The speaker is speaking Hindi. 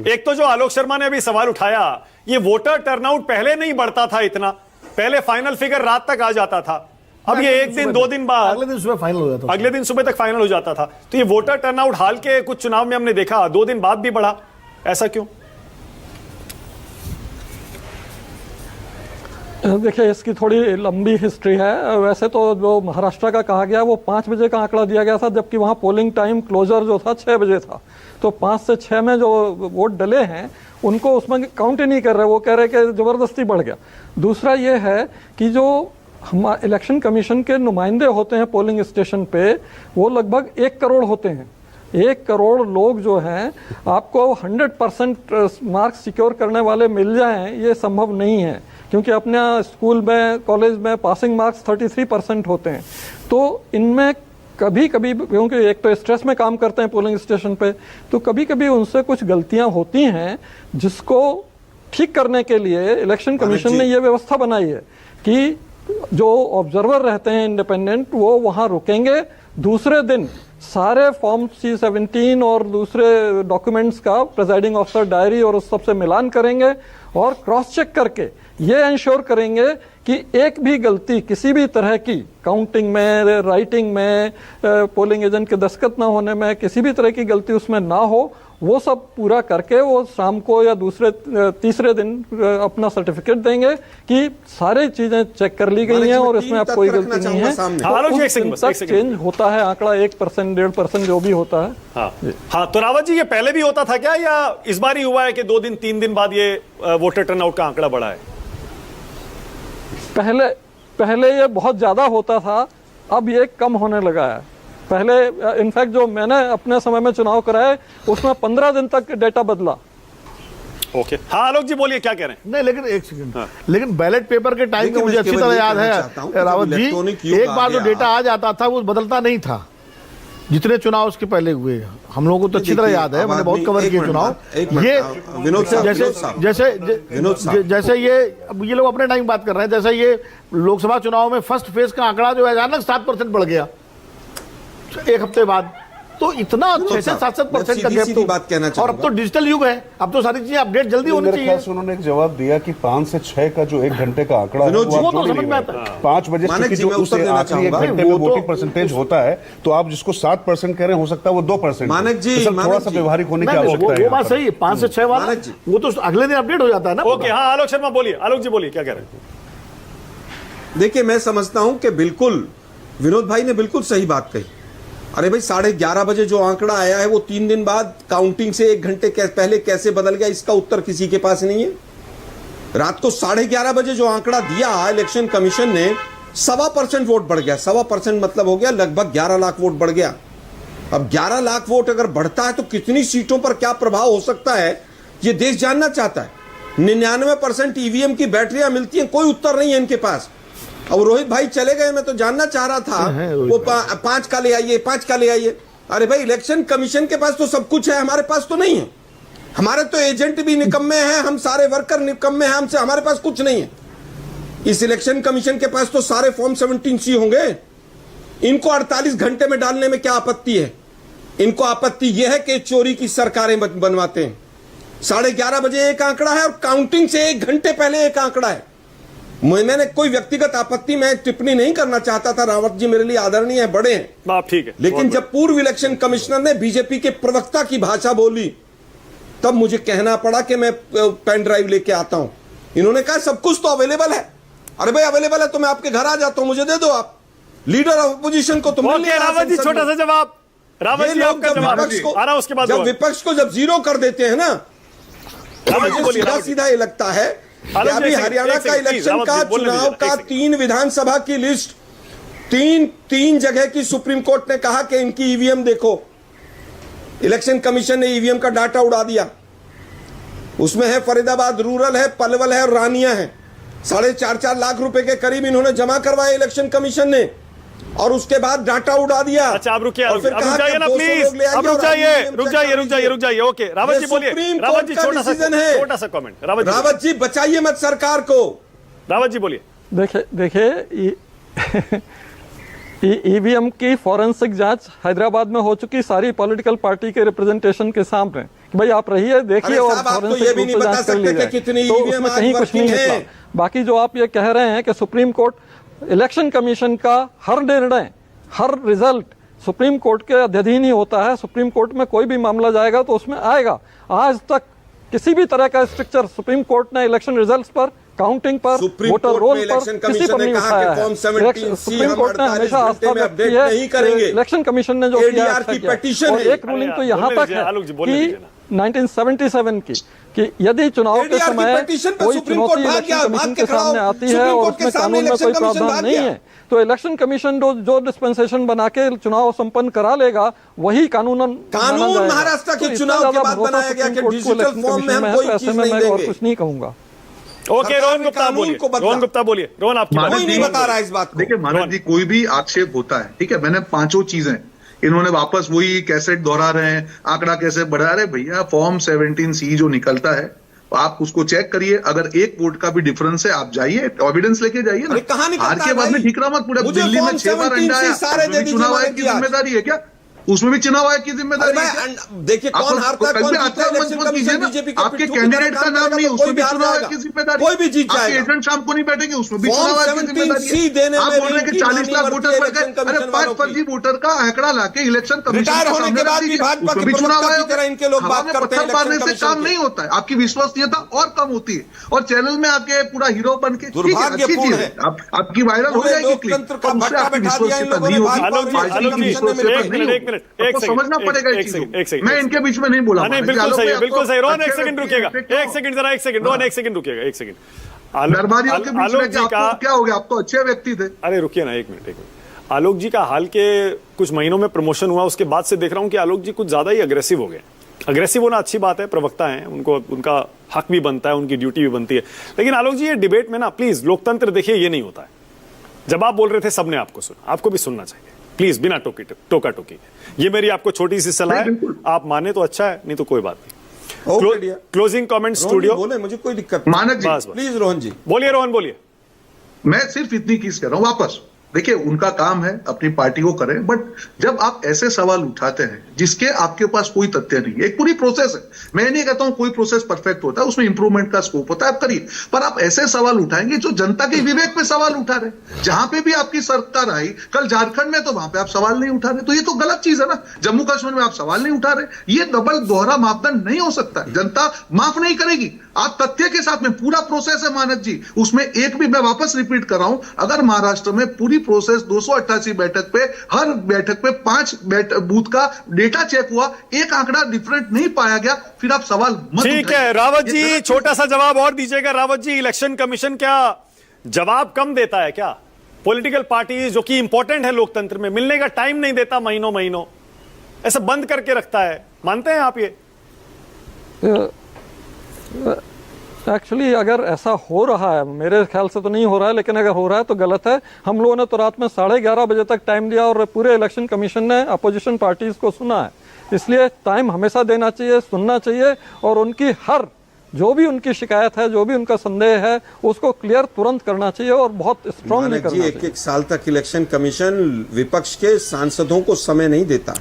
एक तो जो आलोक शर्मा ने अभी सवाल उठाया, ये वोटर टर्नआउट पहले नहीं बढ़ता था इतना, पहले फाइनल फिगर रात तक आ जाता था, अब ये एक दिन दो दिन बाद अगले दिन सुबह फाइनल हो जाता था, अगले दिन सुबह तक फाइनल हो जाता था। तो ये वोटर टर्नआउट हाल के कुछ चुनाव में हमने देखा 2 दिन बाद भी बढ़ा, ऐसा क्यों? देखिए, इसकी थोड़ी लंबी हिस्ट्री है। वैसे तो जो महाराष्ट्र का कहा गया वो 5 बजे का आंकड़ा दिया गया था, जबकि वहाँ पोलिंग टाइम क्लोजर जो था 6 बजे था। तो 5 से 6 में जो वोट डले हैं उनको उसमें काउंट ही नहीं कर रहे, वो कह रहे कि ज़बरदस्ती बढ़ गया। दूसरा ये है कि जो हम इलेक्शन कमीशन के नुमाइंदे होते हैं पोलिंग स्टेशन पे, वो लगभग 1 करोड़ होते हैं। 1 करोड़ लोग जो हैं, आपको 100% मार्क्स सिक्योर करने वाले मिल जाएं, ये संभव नहीं है, क्योंकि अपने स्कूल में कॉलेज में पासिंग मार्क्स 33% होते हैं। तो इनमें कभी कभी, क्योंकि एक तो स्ट्रेस में काम करते हैं पोलिंग स्टेशन पे, तो कभी कभी उनसे कुछ गलतियां होती हैं, जिसको ठीक करने के लिए इलेक्शन कमीशन ने ये व्यवस्था बनाई है कि जो ऑब्जर्वर रहते हैं इंडिपेंडेंट, वो वहाँ रुकेंगे, दूसरे दिन सारे फॉर्म C-17 और दूसरे डॉक्यूमेंट्स का प्रिजाइडिंग ऑफिसर डायरी और उस सब से मिलान करेंगे और क्रॉस चेक करके ये इंश्योर करेंगे कि एक भी गलती किसी भी तरह की काउंटिंग में, राइटिंग में, पोलिंग एजेंट के दस्तखत ना होने में, किसी भी तरह की गलती उसमें ना हो। वो सब पूरा करके वो शाम को या तीसरे दिन अपना सर्टिफिकेट देंगे कि सारी चीजें चेक कर ली गई हैं और इसमें अब कोई गलती नहीं है। तो चेंज होता है आंकड़ा 1%, 1.5% जो भी होता है। हाँ, तो रावत जी, ये पहले भी होता था क्या, या इस बार ही हुआ है कि 2 दिन 3 दिन बाद ये वोटर टर्नआउट का आंकड़ा बढ़ा है? पहले ये बहुत ज्यादा होता था, अब ये कम होने लगा है। पहले इनफैक्ट जो मैंने अपने समय में चुनाव कराए उसमें 15 दिन तक डेटा बदला। ओके, हाँ आलोक जी बोलिए, क्या कह रहे हैं? नहीं, लेकिन एक सेकंड, लेकिन बैलेट पेपर के टाइम में मुझे अच्छी तरह याद है रावत जी, एक बार जो डेटा आ जाता था वो बदलता नहीं था, जितने चुनाव उसके पहले हुए हम लोगों को तो अच्छी तरह याद है, मैंने बहुत कवर किए चुनाव। ये जैसे ये लोग अपने टाइम बात कर रहे हैं, जैसे ये लोकसभा चुनाव में फर्स्ट फेज का आंकड़ा जो है अचानक 7% बढ़ गया एक हफ्ते बाद, तो इतना 6-7% का गैप, तो बात कहना चाहिए। और अब तो डिजिटल युग है, अब तो सारी चीजें अपडेट जल्दी होनी चाहिए। उन्होंने एक जवाब दिया कि 5 से 6 का जो 1 घंटे का आंकड़ा है वो तो समझ में आता है। 5 बजे से जो उस आखिरी 1 घंटे में वोटिंग परसेंटेज होता है, तो आप जिसको 7% कह रहे हैं, हो सकता है वो 2%। मानक जी, थोड़ा सा व्यवहारिक होने की आवश्यकता है। वो बात सही है, 5 से 6 वाला वो तो अगले दिन अपडेट हो जाता है ना। ओके, हाँ आलोक शर्मा बोलिए, आलोक जी बोलिए, क्या कह रहे हैं? देखिए, मैं समझता हूं कि बिल्कुल विनोद भाई ने बिल्कुल सही बात कही। अरे भाई, 11:30 बजे जो आंकड़ा आया है वो 3 दिन बाद काउंटिंग से 1 घंटे पहले कैसे बदल गया, इसका उत्तर किसी के पास नहीं है। रात को 11:30 बजे जो आंकड़ा दिया इलेक्शन कमीशन ने, 1.25% वोट बढ़ गया। 1.25% मतलब हो गया लगभग 11 लाख वोट बढ़ गया। अब 11 लाख वोट अगर बढ़ता है तो कितनी सीटों पर क्या प्रभाव हो सकता है, ये देश जानना चाहता है। 99% ईवीएम की बैटरियां मिलती हैं, कोई उत्तर नहीं है इनके पास। अब रोहित भाई चले गए, मैं तो जानना चाह रहा था, वो 5 का ले आइए, 5 का ले आइए। अरे भाई, इलेक्शन कमीशन के पास तो सब कुछ है, हमारे पास तो नहीं है। हमारे तो एजेंट भी निकम्मे हैं, हम सारे वर्कर निकम्मे हैं, हमसे हमारे पास कुछ नहीं है। इस इलेक्शन कमीशन के पास तो सारे फॉर्म 17C होंगे। इनको 48 घंटे में डालने में क्या आपत्ति है? इनको आपत्ति यह है कि चोरी की सरकारें बनवाते हैं। 11:30 बजे एक आंकड़ा है और काउंटिंग से 1 घंटे पहले एक आंकड़ा है। मैंने कोई व्यक्तिगत आपत्ति में टिप्पणी नहीं करना चाहता था, रावत जी मेरे लिए आदरणीय है, बड़े हैं, ठीक है। लेकिन जब पूर्व इलेक्शन कमिश्नर ने बीजेपी के प्रवक्ता की भाषा बोली, तब मुझे कहना पड़ा कि मैं पेन ड्राइव लेके आता हूं। इन्होंने कहा सब कुछ तो अवेलेबल है। अरे भाई, अवेलेबल है तो मैं आपके घर आ जाता हूं, मुझे दे दो आप। लीडर ऑफ अपोजिशन को तुम रावत जी, छोटा सा जवाब, रावत जी आपका जवाब आ रहा, उसके बाद जब विपक्ष को जब 0 कर देते हैं ना, सीधा सीधा ये लगता है अभी हरियाणा का इलेक्शन का चुनाव का 3 विधानसभा की लिस्ट, तीन जगह की सुप्रीम कोर्ट ने कहा कि इनकी ईवीएम देखो। इलेक्शन कमीशन ने ईवीएम का डाटा उड़ा दिया। उसमें है फरीदाबाद रूरल है, पलवल है और रानिया है। 4.5 लाख रुपए के करीब इन्होंने जमा करवाए इलेक्शन कमीशन ने, और उसके बाद डाटा उड़ा दिया। अच्छा, अब रुकिए, अब रुक ना प्लीज, अब रुक जाइए। ओके, रावत जी बोलिए। रावत जी, छोटा सा कमेंट। रावत जी, बचाइए मत सरकार को। रावत जी बोलिए। देखिए ईवीएम की फॉरेंसिक जांच हैदराबाद में हो चुकी सारी पॉलिटिकल पार्टी के रिप्रेजेंटेशन के सामने कि भाई आप रहिए देखिए और साहब, आप तो फॉरेंसिक ये भी रूप नहीं से बता जांच कर सकते ली जाए। कि कितनी तो EVM उसमें आज कहीं कुछ नहीं working है। निकला। बाकी जो आप ये कह रहे हैं कि सुप्रीम कोर्ट इलेक्शन कमीशन का हर निर्णय, हर रिजल्ट सुप्रीम कोर्ट के अधीन ही होता है, सुप्रीम कोर्ट में कोई भी मामला जाएगा तो उसमें आएगा। आज तक किसी भी तरह का स्ट्रक्चर सुप्रीम कोर्ट ने इलेक्शन रिजल्ट्स पर, काउंटिंग पर, सुप्रीम वोटर कोर्ट रोल में पर इलेक्शन किसी कमीशन पर ने नहीं कहा उठाया कि फॉर्म है। 17C सुप्रीम हम कोर्ट ने 48 हमेशा घंटे आस्था में व्यक्त अपडेट की है नहीं करेंगे। इलेक्शन कमीशन ने जो किया ADR अच्छा की किया। petition और है। एक रूलिंग तो अरे यहाँ बोलने तक दीजिए, है आलोक जी, बोलने कि दीजिए ना। 1977 की कि यदि चुनाव के ADR की समय petition पे कोई सुप्रीम चुनौती कोर्ट भाग इलेक्शन गया, कमीशन भाग के के खड़ा सामने हो। आती है सुप्रीम और कोर्ट के उसमें सामने कानून में कोई इलेक्शन कमीशन प्रावधान भाग नहीं गया। है तो इलेक्शन कमीशन जो डिस्पेंसेशन बना के चुनाव संपन्न करा लेगा वही कानून महाराष्ट्र के चुनाव के बाद बनाया गया कि डिजिटल फॉर्म में हम कोई चीज नहीं मैं और देंगे। कुछ नहीं कहूंगा। ओके, रोहन गुप्ता कानून बोलिए। को बदला। रोहन गुप्ता बोलिए। रोहन आपकी बात। कोई नहीं बता रहा है इस बात को। देखिए मानव जी, कोई भी आक्षेप होता है, ठीक है, मैंने पांचों चीजें इन्होंने वापस वही कैसेट दोहरा रहे हैं, आंकड़ा कैसे बढ़ा रहे। भैया फॉर्म 17C जो निकलता है आप उसको चेक करिए, अगर एक वोट का भी डिफरेंस है आप जाइए एविडेंस लेके जाइए अरे कहाँ ना। निकलता हार है के बाद में भाई? ठीकरा मत, पूरा मुझे दिल्ली में फॉर्म 6 बार 17C अंडा आया, सारे दे उसमें भी दीजिए चुनाव मानव आयोग की जी आज। जिम्मेदारी है क्या? उसमें भी चुनाव आयोग की जिम्मेदारी है क्या? देखिए कौन आप हारता है कल कौन भी जीतता है, आचार इलेक्शन मंच पर कीजिए कमीशन ना। बीजेपी के आपके पिट्ठू की कैंडिडेट तरह का काम नाम करेगा नहीं, तो उसमें कोई भी भी हार चुनाव आयोग जाएगा। की जिम्मेदारी। कोई भी जीत आपके जाएगा। एजेंट शाम को नहीं बैठेंगे, उसमें भी फॉर्म चुनाव आयोग की 17C जिम्मेदारी देने है। आप में बोल रहे हैं भी कि 40 लाख इनकी वोटर बढ़ इलेक्शन गए। अरे कमीशन 5 वालों की। फर्जी वोटर का आंकड़ा लाके इलेक्शन कमीशन रिटायर के होने सामने के बाद रख भी दीजिए। भाजपा उसमें के भी चुनाव प्रवक्ता की आयोग तरह इनके लोग हवा बात में करते हैं पत्थर मारने इलेक्शन से काम कमीशन नहीं की। होता है, आपकी विश्वसनीयता और कम होती है। और चैनल में आके पूरा हीरो बन के, ठीक है, अच्छी दुर्भाग्यपूर्ण चीज है। है, आपकी वायरल हो पूरे जाएगी क्लिप, लोकतंत्र का और उससे भट्टा आपकी बैठा दिया इन विश्वसनीयता लोगों नहीं ने, होगी। भाजपा और आलोक जी, पार्टी आलोक की जी, विश्वसनीयता एक नहीं मिनट, होगी। एक मिनट, आपको एक सेकंड, समझना पड़ेगा एक इस चीज सेकंड, एक को। सेकंड। मैं इनके बीच में नहीं बोला। नहीं, मानव जी, बिल्कुल आलोक सही भाई है, बिल्कुल आपको सही। रोहन एक अच्छे सेकंड व्यक्ति रुकिएगा, हैं, एक सेकंड, जरा एक सेकंड, रोहन एक सेकंड रुकिएगा, एक सेकंड। दरबारियों के बीच आलोक में जी का, आपको क्या हो गया? आप तो अच्छे व्यक्ति थे। अरे रुकिए ना, एक मिनट, एक मिनट। आलोक जी का हाल के कुछ महीनों में प्रमोशन हुआ, उसके बाद से देख रहा हूं कि आलोक जी कुछ ज्यादा ही अग्रेसिव हो गए। अग्रेसिव होना अच्छी बात है, प्रवक्ता हैं, उनको उनका हक भी बनता है, उनकी ड्यूटी भी बनती है। लेकिन आलोक जी, ये डिबेट में ना प्लीज, लोकतंत्र देखिए ये नहीं होता है। जब आप बोल रहे थे सबने आपको सुना, आपको भी सुनना चाहिए प्लीज, बिना टोका टोकी। ये मेरी आपको छोटी सी सलाह है, आप माने तो अच्छा है, नहीं तो कोई बात नहीं। Okay dear. Closing comment Rohan ji studio. बोले, मुझे कोई दिक्कत नहीं। मानव जी, बस बस प्लीज रोहन जी बोलिए, रोहन बोलिए। मैं सिर्फ इतनी चीज कह रहा हूं वापस। देखिए उनका काम है, अपनी पार्टी को करें, बट जब आप ऐसे सवाल उठाते हैं जिसके आपके पास कोई तथ्य नहीं है, एक पूरी प्रोसेस है, मैं नहीं कहता हूं कोई प्रोसेस परफेक्ट होता है, उसमें इंप्रूवमेंट का स्कोप होता है, आप करिए। पर आप ऐसे सवाल उठाएंगे जो जनता के विवेक पे सवाल उठा रहे। जहां पे भी आपकी सरकार आई, कल झारखंड में, तो वहां पे आप सवाल नहीं उठा रहे, तो ये तो गलत चीज है ना। जम्मू कश्मीर में आप सवाल नहीं उठा रहे, ये डबल दोहरा मापदंड नहीं हो सकता, जनता माफ नहीं करेगी। आप तथ्य के साथ में, पूरा प्रोसेस है मानस जी, उसमें एक भी, मैं वापस रिपीट कर रहा हूं, अगर महाराष्ट्र में पूरी प्रोसेस 288 बैठक पे, हर बैठक पे 5 बूथ का डेटा चेक हुआ, एक आंकड़ा डिफरेंट नहीं पाया गया, फिर आप सवाल मत ठीक उठाइए। है रावत ये जी, गलत छोटा सा जवाब और दीजिएगा। रावत जी, इलेक्शन कमीशन क्या जवाब कम देता है क्या? पॉलिटिकल पार्टी जो कि इंपॉर्टेंट है लोकतंत्र में, मिलने का टाइम नहीं देता, महीनों महीनों ऐसा बंद करके रखता है, मानते हैं आप ये? एक्चुअली अगर ऐसा हो रहा है, मेरे ख्याल से तो नहीं हो रहा है, लेकिन अगर हो रहा है तो गलत है। हम लोगों ने तो रात में 11:30 बजे तक टाइम दिया और पूरे इलेक्शन कमीशन ने अपोजिशन पार्टीज को सुना है। इसलिए टाइम हमेशा देना चाहिए, सुनना चाहिए, और उनकी हर जो भी उनकी शिकायत है, जो भी उनका संदेह है, उसको क्लियर तुरंत करना चाहिए और बहुत स्ट्रांगली मानक जी, करना एक चाहिए। एक साल तक इलेक्शन कमीशन विपक्ष के सांसदों को समय नहीं देता।